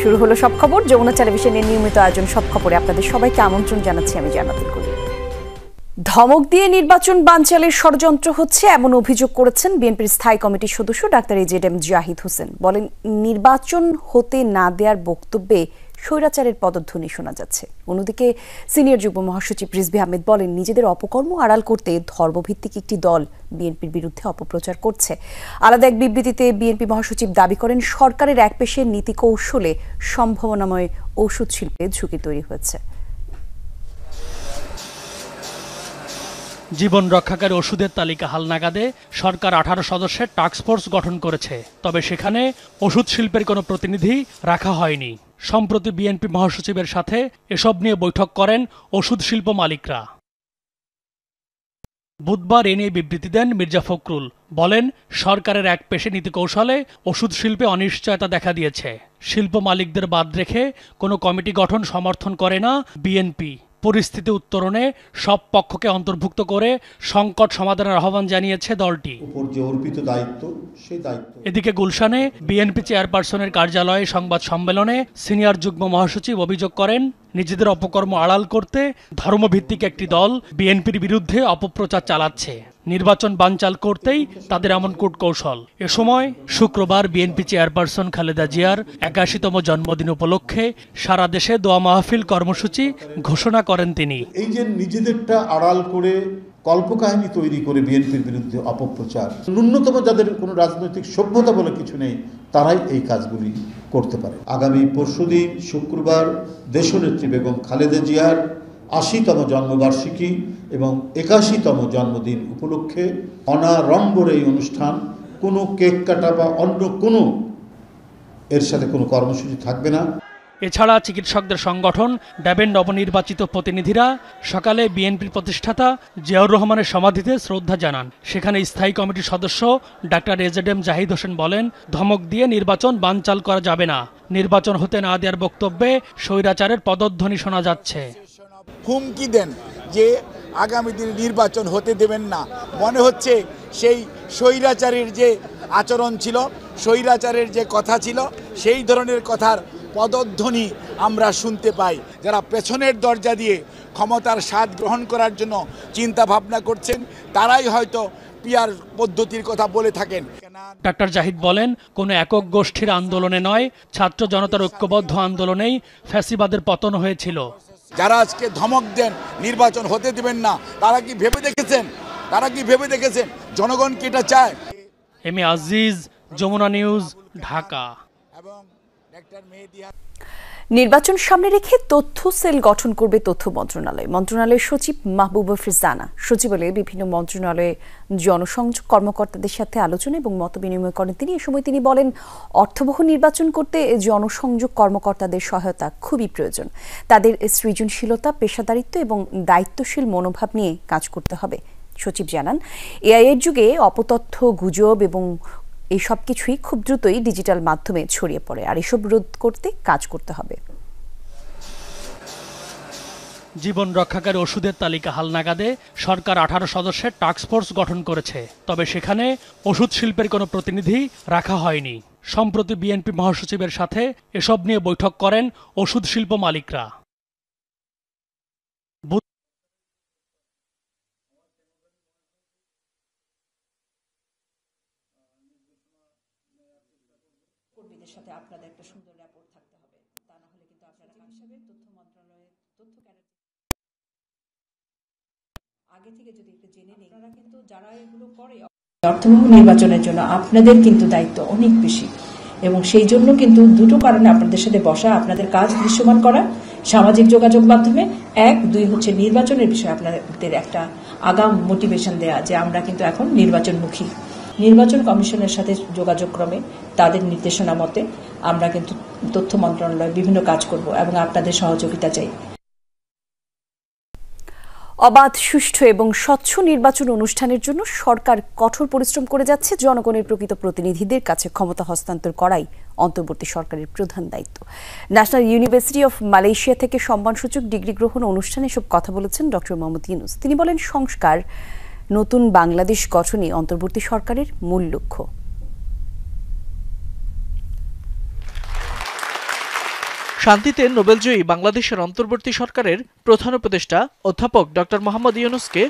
শুরু হলো সব খবর। যমুনা টেলিভিশনের নিয়মিত আয়োজন সব খবরে আপনাদের সবাইকে আমন্ত্রণ জানাচ্ছি আমি জান্নাতুল কবির। ধমক দিয়ে নির্বাচন বানচালের ষড়যন্ত্র হচ্ছে এমন অভিযোগ করেছেন বিএনপির স্থায়ী কমিটির সদস্য ডাক্তার এজেডএম জাহিদ হোসেন। বলেন, নির্বাচন হতে না দেওয়ার বক্তব্যে স্বৈরাচারের পদধ্বনি শোনা যাচ্ছে। অন্যদিকে সিনিয়র যুগ্ম মহাসচিব রিজভী আহমেদ বলেন, নিজেদের অপকর্ম আড়াল করতে ধর্মভিত্তিক একটি দল বিএনপির বিরুদ্ধে অপপ্রচার করছে। আলাদা এক বিবৃতিতে বিএনপি মহাসচিব দাবি করেন, সরকারের এক পেশের নীতি কৌশলে সম্ভাবনাময় ওষুধ শিল্পে ঝুঁকি তৈরি হয়েছে। জীবন রক্ষাকারী ওষুধের তালিকা হালনাগাদে সরকার 18 সদস্যের টাস্কফোর্স গঠন করেছে, তবে সেখানে ওষুধ শিল্পের কোনো প্রতিনিধি রাখা হয়নি। সম্প্রতি বিএনপি মহাসচিবের সাথে এসব নিয়ে বৈঠক করেন ওষুধ শিল্প মালিকরা। বুধবার এ নিয়ে বিবৃতি দেন মির্জা ফখরুল। বলেন, সরকারের এক পেশে নীতি কৌশলে ওষুধ শিল্পে অনিশ্চয়তা দেখা দিয়েছে। শিল্প মালিকদের বাদ রেখে কোনো কমিটি গঠন সমর্থন করে না বিএনপি। পরিস্থিতি উত্তরণে সব পক্ষকে অন্তর্ভুক্ত করে সংকট সমাধানের আহ্বান জানিয়েছে দলটি। এদিকে গুলশানে বিএনপি চেয়ারপারসনের কার্যালয়ে সংবাদ সম্মেলনে সিনিয়র যুগ্ম মহাসচিব অভিযোগ করেন, নিজেদের অপকর্ম আড়াল করতে ধর্মভিত্তিক একটি দল বিএনপির বিরুদ্ধে অপপ্রচার চালাচ্ছে। নির্বাচন বানচাল করতেই তাদের এমন কূটকৌশল। এ সময় শুক্রবার বিএনপি চেয়ারপারসন খালেদা জিয়ার 81তম জন্মদিন উপলক্ষে সারা দেশে দোয়া মাহফিল কর্মসূচি ঘোষণা করেন তিনি। এই যে নিজেদেরটা আড়াল করে কল্পকাহিনী তৈরি করে বিএনপির বিরুদ্ধে অপপ্রচার, ন্যূনতম যাদের কোনো রাজনৈতিক সভ্যতা বলে কিছু নেই, তারাই এই কাজগুলি করতে পারে। আগামী পরশুদিন শুক্রবার দেশনেত্রী বেগম খালেদা জিয়ার 80তম জন্মবার্ষিকী এবং 81তম জন্মদিন উপলক্ষে অনাড়ম্বর এই অনুষ্ঠান, কোনো কেক কাটা বা অন্য কোনো এর সাথে কোনো কর্মসূচি থাকবে না। এছাড়া চিকিৎসকদের সংগঠন ড্যাবের নবনির্বাচিত প্রতিনিধিরা সকালে বিএনপির প্রতিষ্ঠাতা জিয়াউর রহমানের সমাধিতে শ্রদ্ধা জানান। সেখানে স্থায়ী কমিটির সদস্য ডাক্তার এজেডএম জাহিদ হোসেন বলেন, ধমক দিয়ে নির্বাচন বানচাল করা যাবে না। নির্বাচন হতে না দেওয়ার বক্তব্যে স্বৈরাচারের পদধ্বনি শোনা যাচ্ছে। হুমকি দেন যে আগামী দিনে নির্বাচন হতে দেবেন না। মনে হচ্ছে সেই স্বৈরাচারের যে আচরণ ছিল, স্বৈরাচারের যে কথা ছিল, সেই ধরনের কথার পদধ্বনি আমরা শুনতে পাই। যারা পেছনের দরজা দিয়ে ক্ষমতার স্বাদ গ্রহণ করার জন্য চিন্তা ভাবনা করছেন, তারাই হয়তো পিয়ার পদ্ধতির কথা বলে থাকেন। ডাক্তার জাহিদ বলেন, কোনো একক গোষ্ঠীর আন্দোলনে নয়, ছাত্র জনতার ঐক্যবদ্ধ আন্দোলনেই ফ্যাসিবাদের পতন হয়েছিল। যারা আজকে ধমক দেন নির্বাচন হতে দিবেন না, তারা কি ভেবে দেখেছেন জনগণ কি এটা চায়? M A Aziz, Jamuna news, Dhaka. নির্বাচন সামনে রেখে তথ্য সেল গঠন করবে তথ্য মন্ত্রণালয়। মন্ত্রণালয়ের সচিব মাহবুবা ফিরজানা সচিবালয়ে বিভিন্ন মন্ত্রণালয়ে জনসংযোগ কর্মকর্তাদের সাথে আলোচনা এবং মত বিনিময় করেন তিনি। এ সময় তিনি বলেন, অর্থবহ নির্বাচন করতে জনসংযোগ কর্মকর্তাদের সহায়তা খুবই প্রয়োজন। তাদের সৃজনশীলতা, পেশাদারিত্ব এবং দায়িত্বশীল মনোভাব নিয়ে কাজ করতে হবে। সচিব জানান, এআই এর যুগে অপতথ্য, গুজব এবং এই সব কিছুই খুব দ্রুতই ডিজিটাল মাধ্যমে ছড়িয়ে পড়ে, আর এসব রোধ করতে কাজ করতে হবে। জীবন রক্ষাকারী ওষুধের তালিকা হালনাগাদে সরকার 18 সদস্যের টাস্কফোর্স গঠন করেছে, তবে সেখানে ওষুধ শিল্পের কোনো প্রতিনিধি রাখা হয়নি। সম্প্রতি বিএনপি মহাসচিবের সাথে এসব নিয়ে বৈঠক করেন ওষুধ শিল্প মালিকরা। কর্মীদের সাথে আপনাদের একটা সুন্দর র্যাপোর্ট থাকতে হবে, তা না হলে কিন্তু আপনারা হিসাবে তথ্য মন্ত্রণালয়ের তথ্য আগে থেকে যদি একটু জেনে নেই, আপনারা কিন্তু যারা এগুলো করে অর্থবহ নির্বাচনের জন্য আপনাদের কিন্তু দায়িত্ব অনেক বেশি, এবং সেই জন্য কিন্তু দুটো কারণে আপনাদের সাথে বসা, আপনাদের কাজ দৃশ্যমান করা সামাজিক যোগাযোগ মাধ্যমে, 1-2 হচ্ছে নির্বাচনের বিষয়ে আপনাদের একটা আগাম মোটিভেশন দেয়া যে আমরা কিন্তু এখন নির্বাচনমুখী। নির্বাচন কমিশনের সাথে যোগাযোগ ক্রমে তাদের নির্দেশনা মতে আমরা কিন্তু তথ্য মন্ত্রণালয়ে বিভিন্ন কাজ করব এবং আপনাদের সহযোগিতা চাই। অবাধ, সুষ্ঠু এবং স্বচ্ছ নির্বাচন অনুষ্ঠানের জন্য সরকার কঠোর পরিশ্রম করে যাচ্ছে। জনগণের প্রকৃত প্রতিনিধিদের কাছে ক্ষমতা হস্তান্তর করাই অন্তর্বর্তী সরকারের প্রধান দায়িত্ব। ন্যাশনাল ইউনিভার্সিটি অফ মালয়েশিয়া থেকে সম্মানসূচক ডিগ্রি গ্রহণ অনুষ্ঠানে এসব কথা বলেছেন ডক্টর মোহাম্মদ ইউনূস। তিনি বলেন, সংস্কার, নতুন বাংলাদেশ গঠনই অন্তর্বর্তী সরকারের মূল লক্ষ্য। শান্তিতে নোবেলজয়ী বাংলাদেশের অন্তর্বর্তী সরকারের প্রধান উপদেষ্টা অধ্যাপক ডক্টর মোহাম্মদ ইউনূসকে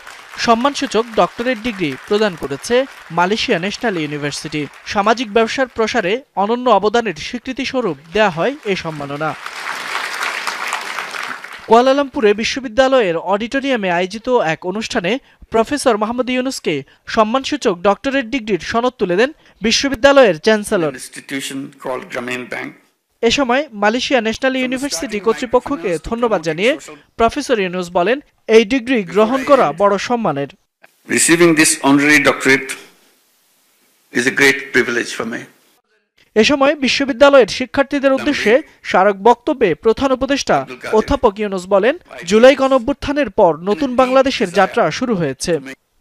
সম্মানসূচক ডক্টরেট ডিগ্রি প্রদান করেছে মালয়েশিয়া ন্যাশনাল ইউনিভার্সিটি। সামাজিক ব্যবসার প্রসারে অনন্য অবদানের স্বীকৃতিস্বরূপ দেয়া হয় এই সম্মাননা। কুয়ালালামপুরে বিশ্ববিদ্যালয়ের অডিটোরিয়ামে আয়োজিত এক অনুষ্ঠানে প্রফেসর মোহাম্মদ ইউনূসকে সম্মানসূচক ডক্টরেট ডিগ্রির সনদ তুলে দেন বিশ্ববিদ্যালয়ের চ্যান্সেলর। এ সময় মালয়েশিয়া ন্যাশনাল ইউনিভার্সিটি কর্তৃপক্ষকে ধন্যবাদ জানিয়ে প্রফেসর ইউনূস বলেন, এই ডিগ্রি গ্রহণ করা বড় সম্মানের। Receiving this honorary doctorate is a great privilege for me. এ সময় বিশ্ববিদ্যালয়ের শিক্ষার্থীদের উদ্দেশ্যে স্মারক বক্তব্যে প্রধান উপদেষ্টা অধ্যাপক ইউনূস বলেন, জুলাই গণঅভ্যুত্থানের পর নতুন বাংলাদেশের যাত্রা শুরু হয়েছে।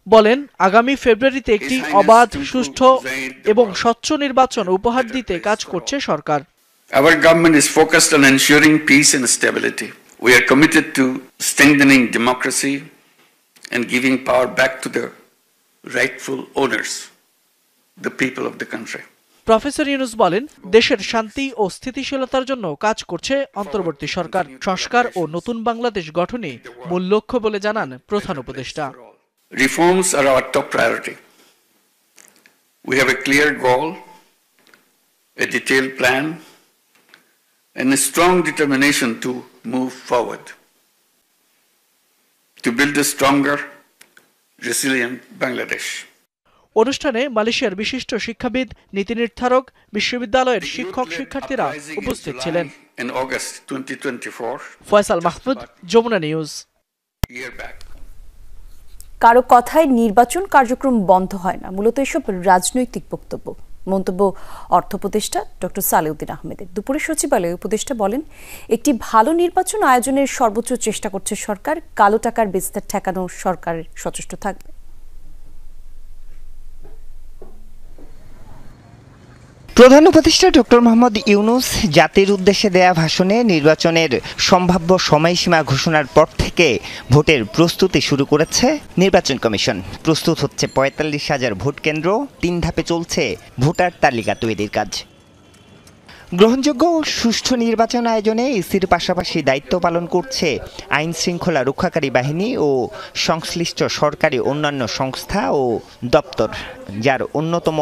বলেন, আগামী ফেব্রুয়ারিতে একটি অবাধ, সুষ্ঠু এবং স্বচ্ছ নির্বাচন উপহার দিতে কাজ করছে সরকার। Our government is focused on ensuring peace and stability. We are committed to strengthening democracy and giving power back to the rightful owners, the people of the country. Professor Yunus বলেন, দেশের শান্তি ও স্থিতিশীলতার জন্য কাজ করছে অন্তর্বর্তী সরকার। সংস্কার ও নতুন বাংলাদেশ গঠনই মূল লক্ষ্য বলে জানান প্রধান উপদেষ্টা। Reforms are our top priority. We have a clear goal, a detailed plan, and a strong determination to move forward, to build a stronger, resilient Bangladesh. অনুষ্ঠানে মালয়েশিয়ার বিশিষ্ট শিক্ষাবিদ, নীতি নির্ধারক, বিশ্ববিদ্যালয়ের শিক্ষক শিক্ষার্থীরা উপস্থিত ছিলেন। ফয়সাল মাহমুদ, যমুনা নিউজ। কারো কথায় নির্বাচন কার্যক্রম বন্ধ হয় না, মূলত এসব রাজনৈতিক বক্তব্য। মন্তব্য অর্থ উপদেষ্টা ডক্টর সালেউদ্দিন আহমেদের। দুপুরে সচিবালয়ে উপদেষ্টা বলেন, একটি ভালো নির্বাচন আয়োজনের সর্বোচ্চ চেষ্টা করছে সরকার। কালো টাকার বিস্তার ঠেকানো সরকার সচেষ্ট থাকবে। প্রধান উপদেষ্টা ডক্টর মোহাম্মদ ইউনূস জাতির উদ্দেশ্যে দেয়া ভাষণে নির্বাচনের সম্ভাব্য সময়সীমা ঘোষণার পর থেকে ভোটের প্রস্তুতি শুরু করেছে নির্বাচন কমিশন। প্রস্তুত হচ্ছে ৪৫,০০০ ভোট কেন্দ্র। ৩ ধাপে চলছে ভোটার তালিকা তৈরির কাজ। গ্রহণযোগ্য ও সুষ্ঠু নির্বাচন আয়োজনে ইসির পাশাপাশি দায়িত্ব পালন করছে আইন শৃঙ্খলা রক্ষাকারী বাহিনী ও সংশ্লিষ্ট সরকারি অন্যান্য সংস্থা ও দপ্তর, যার অন্যতম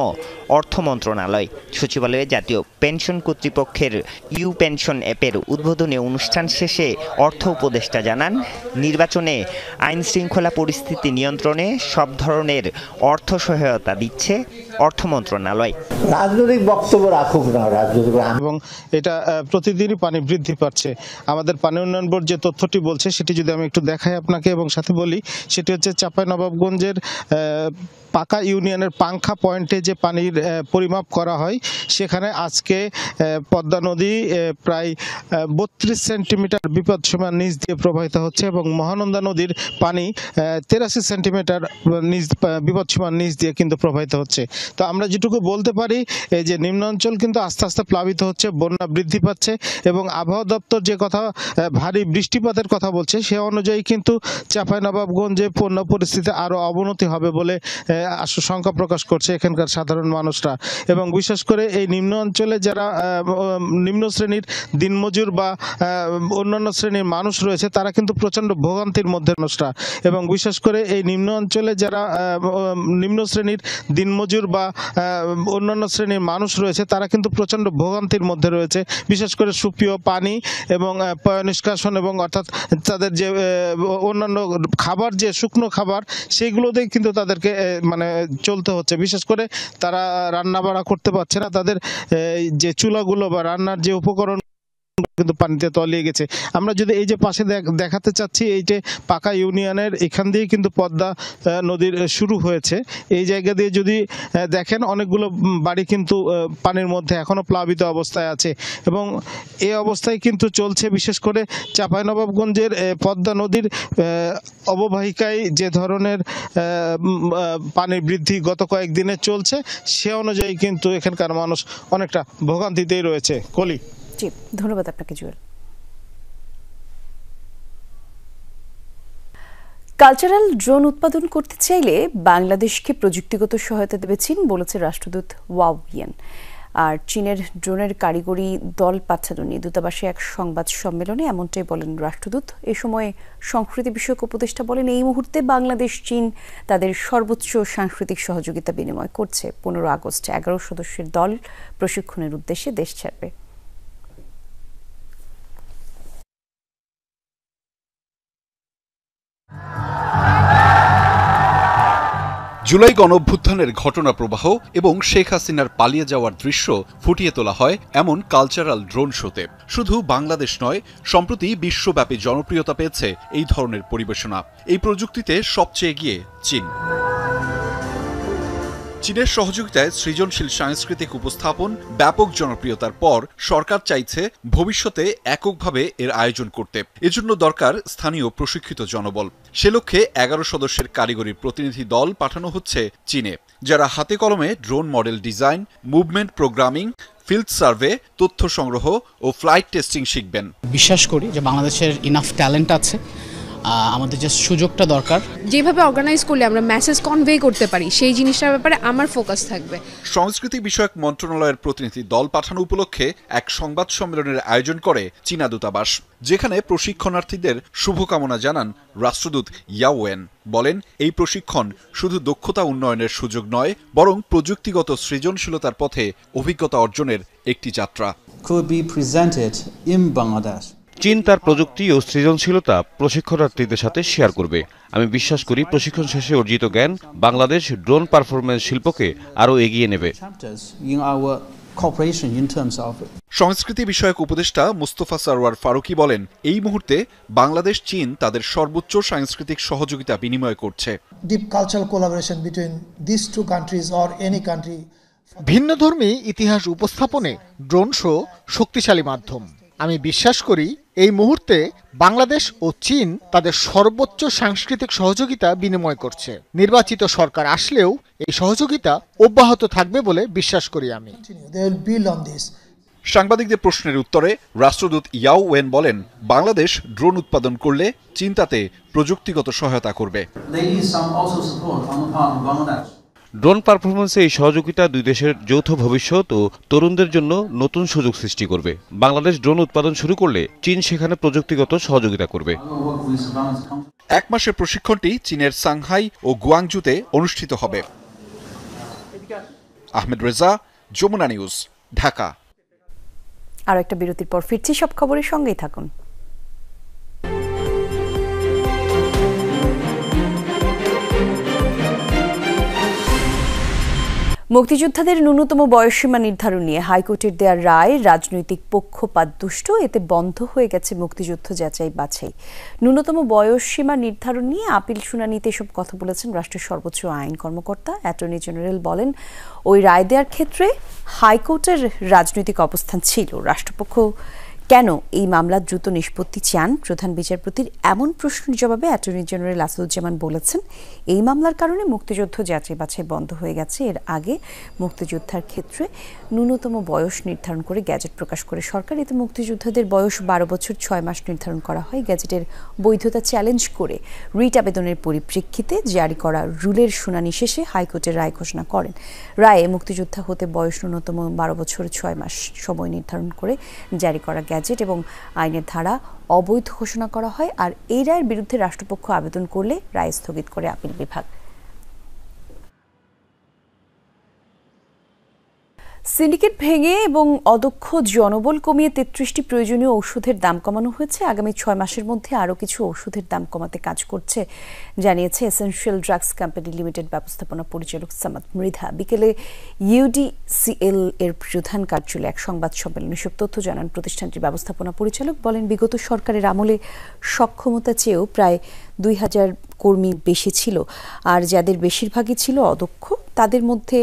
অর্থ মন্ত্রণালয়। সচিবালয়ে জাতীয় পেনশন কর্তৃপক্ষের ইউ পেনশন অ্যাপের উদ্বোধনী অনুষ্ঠান শেষে অর্থ উপদেষ্টা জানান, নির্বাচনে আইন শৃঙ্খলা পরিস্থিতি নিয়ন্ত্রণে সব ধরনের অর্থ সহায়তা দিচ্ছে অর্থ মন্ত্রণালয়। রাজনৈতিক বক্তব্য রাখুক না, রাজনৈতিক, এবং এটা প্রতিদিনই পানি বৃদ্ধি পাচ্ছে। আমাদের পানি উন্নয়ন বোর্ড যে তথ্যটি বলছে সেটি যদি আমি একটু দেখাই আপনাকে এবং সাথে বলি, সেটি হচ্ছে চাঁপাইনবাবগঞ্জের পাকা ইউনিয়নের পাংখা পয়েন্টে যে পানির পরিমাপ করা হয়, সেখানে আজকে পদ্মা নদী প্রায় ৩২ সেন্টিমিটার বিপদসীমার নিচ দিয়ে প্রবাহিত হচ্ছে এবং মহানন্দা নদীর পানি ৮৩ সেন্টিমিটার বিপদসীমার নিচ দিয়ে কিন্তু প্রবাহিত হচ্ছে। তো আমরা যেটুকু বলতে পারি, এই যে নিম্ন অঞ্চল কিন্তু আস্তে আস্তে প্লাবিত হচ্ছে, বন্যা বৃদ্ধি পাচ্ছে এবং আবহাওয়া দপ্তর যে কথা ভারী বৃষ্টিপাতের কথা বলছে, সে অনুযায়ী কিন্তু চাঁপাইনবাবগঞ্জে বন্যা পরিস্থিতি আরও অবনতি হবে বলে আশঙ্কা প্রকাশ করছে এখানকার সাধারণ মানুষরা। এবং বিশেষ করে এই নিম্ন অঞ্চলে যারা নিম্ন শ্রেণীর দিনমজুর বা অন্যান্য শ্রেণীর মানুষ রয়েছে, তারা কিন্তু প্রচণ্ড ভোগান্তির মধ্যে মানুষরা। এবং বিশেষ করে এই নিম্ন অঞ্চলে যারা নিম্ন শ্রেণীর দিনমজুর বা অন্যান্য শ্রেণীর মানুষ রয়েছে, তারা কিন্তু প্রচণ্ড ভোগান্তির মধ্যে রয়েছে। বিশেষ করে সুপেয় পানি এবং পয় নিষ্কাশন এবং অর্থাৎ তাদের যে অন্যান্য খাবার, যে শুকনো খাবার, সেইগুলোতেই কিন্তু তাদেরকে মানে চলতে হচ্ছে। বিশেষ করে তারা রান্না বাড়া করতে পারছে না, তাদের যে চুলাগুলো বা রান্নার যে উপকরণ কিন্তু পানিতে তলিয়ে গেছে। আমরা যদি এই যে পাশে দেখাতে চাচ্ছি, এই যে পাকা ইউনিয়নের এখান দিয়ে কিন্তু পদ্মা নদীর শুরু হয়েছে। এই জায়গা দিয়ে যদি দেখেন, অনেকগুলো বাড়ি কিন্তু পানির মধ্যে এখনো প্লাবিত অবস্থায় আছে এবং এই অবস্থায় কিন্তু চলছে। বিশেষ করে চাঁপাইনবাবগঞ্জের পদ্মা নদীর অববাহিকায় যে ধরনের পানির বৃদ্ধি গত কয়েকদিনে চলছে, সে অনুযায়ী কিন্তু এখানকার মানুষ অনেকটা ভোগান্তিতেই রয়েছে। কলি। জি, ধন্যবাদ আপনাকে জুয়েল। কালচারাল ড্রোন উৎপাদন করতে চাইলে বাংলাদেশকে প্রযুক্তিগত সহায়তা দেবে চীন, বলেছে রাষ্ট্রদূত ওয়াও ইয়েন। আর চীনের ড্রোনের কারিগরি দল পাঠানো নিয়ে দূতাবাসে এক সংবাদ সম্মেলনে এমনটাই বলেন রাষ্ট্রদূত। এ সময় সংস্কৃতি বিষয়ক উপদেষ্টা বলেন, এই মুহূর্তে বাংলাদেশ চীন তাদের সর্বোচ্চ সাংস্কৃতিক সহযোগিতা বিনিময় করছে। 15 আগস্ট 11 সদস্যের দল প্রশিক্ষণের উদ্দেশ্যে দেশ ছাড়বে। জুলাই গণঅভ্যুত্থানের ঘটনা প্রবাহ এবং শেখ হাসিনার পালিয়ে যাওয়ার দৃশ্য ফুটিয়ে তোলা হয় এমন কালচারাল ড্রোন শোতে। শুধু বাংলাদেশ নয়, সম্প্রতি বিশ্বব্যাপী জনপ্রিয়তা পেয়েছে এই ধরনের পরিবেশনা। এই প্রযুক্তিতে সবচেয়ে এগিয়ে চীন। চীনের সহযোগিতায় সৃজনশীল সাংস্কৃতিক উপস্থাপন ব্যাপক জনপ্রিয়তার পর সরকার চাইছে ভবিষ্যতে এককভাবে এর আয়োজন করতে। এজন্য দরকার স্থানীয় প্রশিক্ষিত জনবল। সে লক্ষ্যে 11 সদস্যের কারিগরি প্রতিনিধি দল পাঠানো হচ্ছে চীনে, যারা হাতে কলমে drone model design, movement programming, field survey, তথ্য সংগ্রহ ও ফ্লাইট টেস্টিং শিখবেন। বিশ্বাস করি যে বাংলাদেশের ইনাফ ট্যালেন্ট আছে, আমাদের যে সুযোগটা দরকার। যেভাবে অর্গানাইজ করলে আমরা মেসেজ কনভে করতে পারি সেই জিনিসটার ব্যাপারে আমার ফোকাস থাকবে। সংস্কৃতি বিষয়ক মন্ত্রণালয়ের প্রতিনিধি দল পাঠানো উপলক্ষে এক সংবাদ সম্মেলনের আয়োজন করে চীনা দূতাবাস, যেখানে প্রশিক্ষণার্থীদের শুভকামনা জানান রাষ্ট্রদূত ইয়াওয়েন। বলেন, এই প্রশিক্ষণ শুধু দক্ষতা উন্নয়নের সুযোগ নয়, বরং প্রযুক্তিগত সৃজনশীলতার পথে অভিজ্ঞতা অর্জনের একটি যাত্রা। চীন তার প্রযুক্তি ও সৃজনশীলতা প্রশিক্ষণার্থীদের সাথে শেয়ার করবে। আমি বিশ্বাস করি প্রশিক্ষণ শেষে অর্জিত জ্ঞান বাংলাদেশ ড্রোন পারফরম্যান্স শিল্পকে আরও এগিয়ে নেবে। সংস্কৃতি বিষয়ক উপদেষ্টা মুস্তফা সরওয়ার ফারুকী বলেন, এই মুহূর্তে বাংলাদেশ চীন তাদের সর্বোচ্চ সাংস্কৃতিক সহযোগিতা বিনিময় করছে। ভিন্নধর্মী ইতিহাস উপস্থাপনে ড্রোন শো শক্তিশালী মাধ্যম। আমি বিশ্বাস করি এই মুহূর্তে বাংলাদেশ ও চীন তাদের সর্বোচ্চ সাংস্কৃতিক সহযোগিতা বিনিময় করছে। নির্বাচিত সরকার আসলেও এই সহযোগিতা অব্যাহত থাকবে বলে বিশ্বাস করি আমি। সাংবাদিকদের প্রশ্নের উত্তরে রাষ্ট্রদূত ইয়াও ওয়েন বলেন, বাংলাদেশ ড্রোন উৎপাদন করলে চীন তাতে প্রযুক্তিগত সহায়তা করবে। ড্রোন পারফরমেন্সে এই সহযোগিতা দুই দেশের যৌথ ভবিষ্যৎ ও তরুণদের জন্য নতুন সুযোগ সৃষ্টি করবে। বাংলাদেশ ড্রোন উৎপাদন শুরু করলে চীন সেখানে প্রযুক্তিগত সহযোগিতা করবে। 1 মাসের প্রশিক্ষণটি চীনের সাংহাই ও গুয়াংজুতে অনুষ্ঠিত হবে। আহমেদ রেজা, যমুনা নিউজ, ঢাকা। আর একটা বিরতির পর ফিরছি, সব খবরের সঙ্গেই থাকুন। মুক্তিযোদ্ধাদের ন্যূনতম বয়সসীমা নির্ধারণ নিয়ে হাইকোর্টের দেওয়া রায় রাজনৈতিক পক্ষপাতদুষ্ট। এতে বন্ধ হয়ে গেছে মুক্তিযুদ্ধ যাচাই বাছাই। ন্যূনতম বয়সসীমা নির্ধারণ নিয়ে আপিল শুনানিতে এসব কথা বলেছেন রাষ্ট্রের সর্বোচ্চ আইন কর্মকর্তা। অ্যাটর্নি জেনারেল বলেন, ওই রায় দেওয়ার ক্ষেত্রে হাইকোর্টের রাজনৈতিক অবস্থান ছিল। রাষ্ট্রপক্ষ কেন এই মামলার দ্রুত নিষ্পত্তি চান? প্রধান বিচারপতির এমন প্রশ্নের জবাবে অ্যাটর্নি জেনারেল আসাদুজ্জামান বলেছেন, এই মামলার কারণে মুক্তিযুদ্ধ যাচাই বাছাই বন্ধ হয়ে গেছে। এর আগে মুক্তিযোদ্ধার ক্ষেত্রে ন্যূনতম বয়স নির্ধারণ করে গ্যাজেট প্রকাশ করে সরকার। এতে মুক্তিযোদ্ধাদের বয়স 12 বছর 6 মাস নির্ধারণ করা হয়। গ্যাজেটের বৈধতা চ্যালেঞ্জ করে রিট আবেদনের পরিপ্রেক্ষিতে জারি করা রুলের শুনানি শেষে হাইকোর্টের রায় ঘোষণা করেন। রায়ে মুক্তিযোদ্ধা হতে বয়স ন্যূনতম 12 বছর 6 মাস সময় নির্ধারণ করে জারি করা গ্যাজেট এবং আইনের ধারা অবৈধ ঘোষণা করা হয়। আর এই রায়ের বিরুদ্ধে রাষ্ট্রপক্ষ আবেদন করলে রায় স্থগিত করে আপিল বিভাগ। সিন্ডিকেট ভেঙে এবং অদক্ষ জনবল কমিয়ে 33টি প্রয়োজনীয় ওষুধের দাম কমানো হয়েছে। আগামী 6 মাসের মধ্যে আরও কিছু ওষুধের দাম কমাতে কাজ করছে জানিয়েছে এসেনশিয়াল ড্রাগস কোম্পানি লিমিটেড ব্যবস্থাপনা পরিচালক সামাদ মৃধা। বিকেলে ইউডিসিএল এর প্রধান কার্যালয়ে এক সংবাদ সম্মেলনে সব তথ্য জানান প্রতিষ্ঠানটির ব্যবস্থাপনা পরিচালক। বলেন, বিগত সরকারের আমলে সক্ষমতা চেয়েও প্রায় 2000 কর্মী বেশি ছিল, আর যাদের বেশিরভাগই ছিল অদক্ষ। তাদের মধ্যে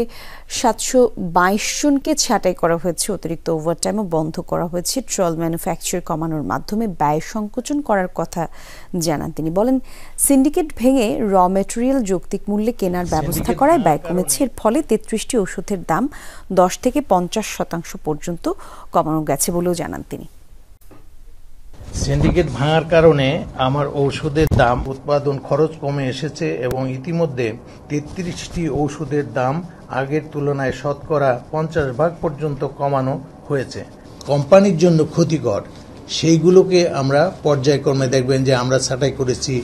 722 জনকে ছাঁটাই করা হয়েছে। অতিরিক্ত ওভারটাইমও বন্ধ করা হয়েছে। ট্রল ম্যানুফ্যাকচার কমানোর মাধ্যমে ব্যয় সংকোচন করার কথা জানান তিনি। বলেন, সিন্ডিকেট ভেঙে র ম্যাটেরিয়াল যৌক্তিক মূল্যে কেনার ব্যবস্থা করায় ব্যয় কমেছে। এর ফলে 33টি ওষুধের দাম 10 থেকে 50% পর্যন্ত কমানো গেছে বলেও জানান তিনি। সিন্ডিকেট ভাঙার কারণে আমার ঔষধের দাম, উৎপাদন খরচ কমে এসেছে এবং ইতিমধ্যে 33টি ঔষধের দাম আগের তুলনায় শতকরা 50% পর্যন্ত কমানো হয়েছে। কোম্পানির জন্য ক্ষতিকর সেইগুলোকে আমরা পর্যায়ক্রমে দেখবেন যে আমরা ছাঁটাই করেছি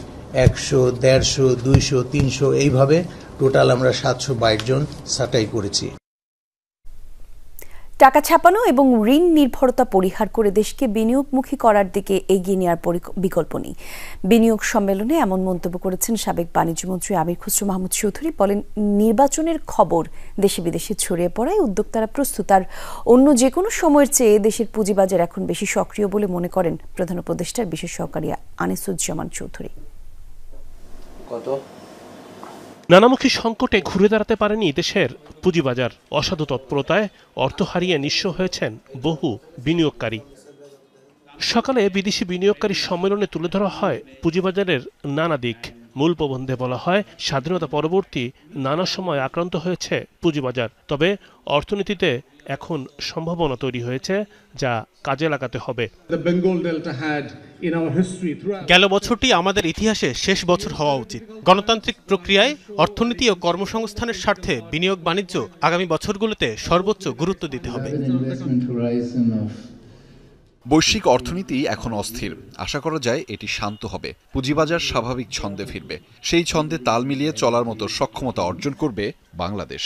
100, 150, 200, 300 এইভাবে টোটাল আমরা 722 জন ছাঁটাই করেছি। টাকা ছাপানো এবং ঋণ নির্ভরতা পরিহার করে দেশকে বিনিয়োগমুখী করার দিকে এগিয়ে নেওয়ার বিকল্প নেই। বিনিয়োগ সম্মেলনে এমন মন্তব্য করেছেন সাবেক বাণিজ্যমন্ত্রী আমির খসরু মাহমুদ চৌধুরী। বলেন, নির্বাচনের খবর দেশে বিদেশে ছড়িয়ে পড়ায় উদ্যোক্তারা প্রস্তুত, আর অন্য যে কোনো সময়ের চেয়ে দেশের পুঁজিবাজার এখন বেশি সক্রিয় বলে মনে করেন প্রধান উপদেষ্টার বিশেষ সহকারী আনিসুজ্জামান চৌধুরী। নানামুখী সংকটে ঘুরে দাঁড়াতে পারেনি দেশের পুঁজিবাজার। অসাধু তৎপরতায় অর্থ হারিয়ে নিঃস্ব হয়েছেন বহু বিনিয়োগকারী। সকালে বিদেশি বিনিয়োগকারী সম্মেলনে তুলে ধরা হয় পুঁজিবাজারের নানা দিক। মূল প্রবন্ধে বলা হয়, স্বাধীনতা পরবর্তী নানা সময় আক্রান্ত হয়েছে পুঁজিবাজার, তবে অর্থনীতিতে এখন সম্ভাবনা তৈরি হয়েছে যা কাজে লাগাতে হবে। গেল বছরটি আমাদের ইতিহাসে শেষ বছর হওয়া উচিত। গণতান্ত্রিক প্রক্রিয়ায় অর্থনীতি ও কর্মসংস্থানের স্বার্থে বিনিয়োগ বাণিজ্য আগামী বছরগুলোতে সর্বোচ্চ গুরুত্ব দিতে হবে। বৈশ্বিক অর্থনীতি এখন অস্থির। আশা করা যায় এটি শান্ত হবে, পুঁজিবাজার স্বাভাবিক ছন্দে ফিরবে। সেই ছন্দে তাল মিলিয়ে চলার মতো সক্ষমতা অর্জন করবে বাংলাদেশ।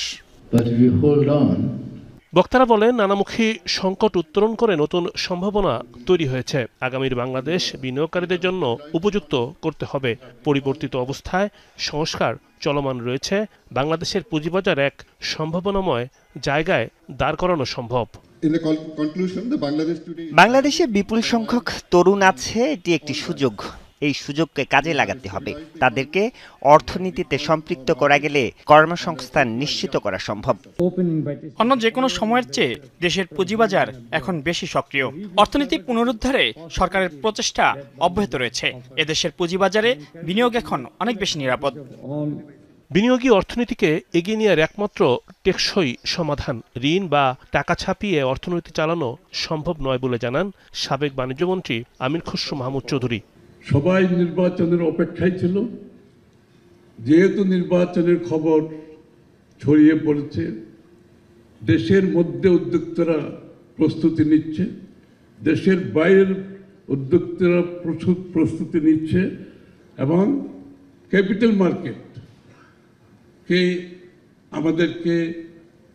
বক্তারা বলেন, নানামুখী সংকট উত্তরণ করে নতুন সম্ভাবনা তৈরি হয়েছে। আগামীর বাংলাদেশ বিনিয়োগকারীদের জন্য উপযুক্ত করতে হবে। পরিবর্তিত অবস্থায় সংস্কার চলমান রয়েছে। বাংলাদেশের পুঁজিবাজার এক সম্ভাবনাময় জায়গায় দাঁড় করানো সম্ভব। বাংলাদেশে বিপুল সংখ্যক তরুণ আছে, এটি একটি সুযোগ। এই সুযোগকে কাজে লাগাতে হবে। তাদেরকে অর্থনীতিতে সম্পৃক্ত করা গেলে কর্মসংস্থান নিশ্চিত করা সম্ভব। অন্য যে কোনো সময়ের চেয়ে দেশের পুঁজিবাজার এখন বেশি সক্রিয়। অর্থনীতি পুনরুদ্ধারে সরকারের প্রচেষ্টা অব্যাহত রয়েছে। এদেশের পুঁজিবাজারে বিনিয়োগ এখন অনেক বেশি নিরাপদ। বিনিয়োগী অর্থনীতিকে এগিয়ে নেওয়ার একমাত্র টেকসই সমাধান ঋণ বা টাকা ছাপিয়ে অর্থনীতি চালানো সম্ভব নয় বলে জানান সাবেক বাণিজ্যমন্ত্রী আমির খসরু মাহমুদ চৌধুরী। সবাই নির্বাচনের অপেক্ষায় ছিল। যেহেতু নির্বাচনের খবর ছড়িয়ে পড়েছে, দেশের মধ্যে উদ্যোক্তারা প্রস্তুতি নিচ্ছে, দেশের বাইরের উদ্যোক্তারা প্রস্তুতি নিচ্ছে, এবং ক্যাপিটাল মার্কেটকে আমাদেরকে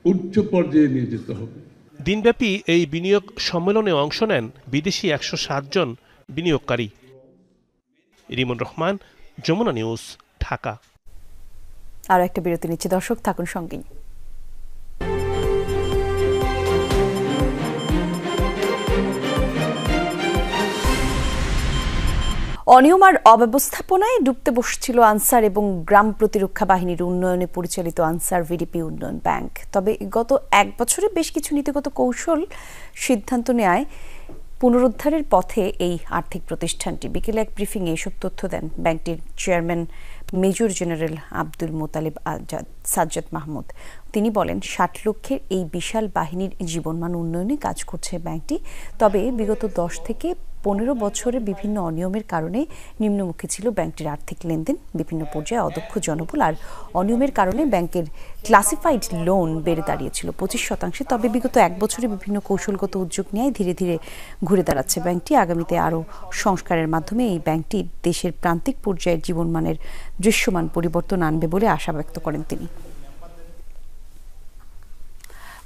উচ্চ পর্যায়ে নিয়ে যেতে হবে। দিনব্যাপী এই বিনিয়োগ সম্মেলনে অংশ নেন বিদেশি 107 জন বিনিয়োগকারী। রিমন রহমান, যমুনা নিউজ, ঢাকা। আরো একটা বিরতি নিচ্ছে, দর্শক থাকুন সঙ্গেই। অনিয়ম আর অব্যবস্থাপনায় ডুবতে বসছিল আনসার এবং গ্রাম প্রতিরক্ষা বাহিনীর উন্নয়নে পরিচালিত আনসার ভিডিপি উন্নয়ন ব্যাংক। তবে গত এক বছরে বেশ কিছু নীতিগত কৌশল সিদ্ধান্ত নেয় পুনরুদ্ধারের পথে এই আর্থিক প্রতিষ্ঠানটি। বিকেলে এক ব্রিফিংয়ে এসব তথ্য দেন ব্যাংকটির chairman major general Abdul Motaleb Sajjad Mahmud. তিনি বলেন, 60 লক্ষের এই বিশাল বাহিনীর জীবনমান উন্নয়নে কাজ করছে ব্যাংকটি। তবে বিগত 10 থেকে 15 বছরে বিভিন্ন অনিয়মের কারণে নিম্নমুখী ছিল ব্যাংকটির আর্থিক লেনদেন। বিভিন্ন পর্যায়ে অদক্ষ জনবল আর অনিয়মের কারণে ব্যাংকের ক্লাসিফাইড লোন বেড়ে দাঁড়িয়েছিল 25%। তবে বিগত এক বছরে বিভিন্ন কৌশলগত উদ্যোগ নিয়ে ধীরে ধীরে ঘুরে দাঁড়াচ্ছে ব্যাংকটি। আগামীতে আরও সংস্কারের মাধ্যমে এই ব্যাংকটি দেশের প্রান্তিক পর্যায়ের জীবনমানের দৃশ্যমান পরিবর্তন আনবে বলে আশা ব্যক্ত করেন তিনি।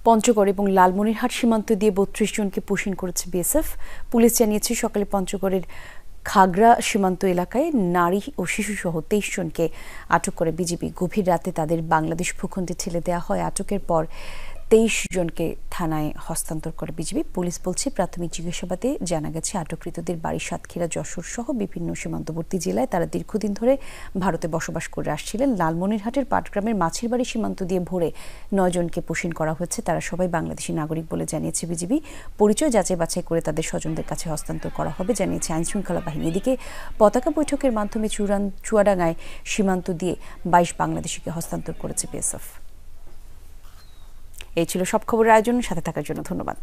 পঞ্চগড় এবং লালমনিরহাট সীমান্ত দিয়ে 32 জনকে পুশিং করেছে বিএসএফ। পুলিশ জানিয়েছে, সকালে পঞ্চগড়ের খাগড়া সীমান্ত এলাকায় নারী ও শিশুসহ 23 জনকে আটক করে বিজিবি। গভীর রাতে তাদের বাংলাদেশ ভূখণ্ডে ঠেলে দেওয়া হয়। আটকের পর 23 জনকে থানায় হস্তান্তর করে বিজিবি। পুলিশ বলছে, প্রাথমিক জিজ্ঞাসাবাদে জানা গেছে আটককৃতদের বাড়ি সাতক্ষীরা, যশোর সহ বিভিন্ন সীমান্তবর্তী জেলায়। তারা দীর্ঘদিন ধরে ভারতে বসবাস করে আসছিলেন। লালমনিরহাটের পাটগ্রামের মাছির বাড়ি সীমান্ত দিয়ে ভোরে 9 জনকে পুশিং করা হয়েছে। তারা সবাই বাংলাদেশি নাগরিক বলে জানিয়েছে বিজিবি। পরিচয় যাচাই বাছাই করে তাদের স্বজনদের কাছে হস্তান্তর করা হবে জানিয়েছে আইনশৃঙ্খলা বাহিনী। এদিকে পতাকা বৈঠকের মাধ্যমে চুয়াডাঙ্গায় সীমান্ত দিয়ে 22 বাংলাদেশিকে হস্তান্তর করেছে বিএসএফ। এই ছিল সব খবরের আয়োজন। সাথে থাকার জন্য ধন্যবাদ।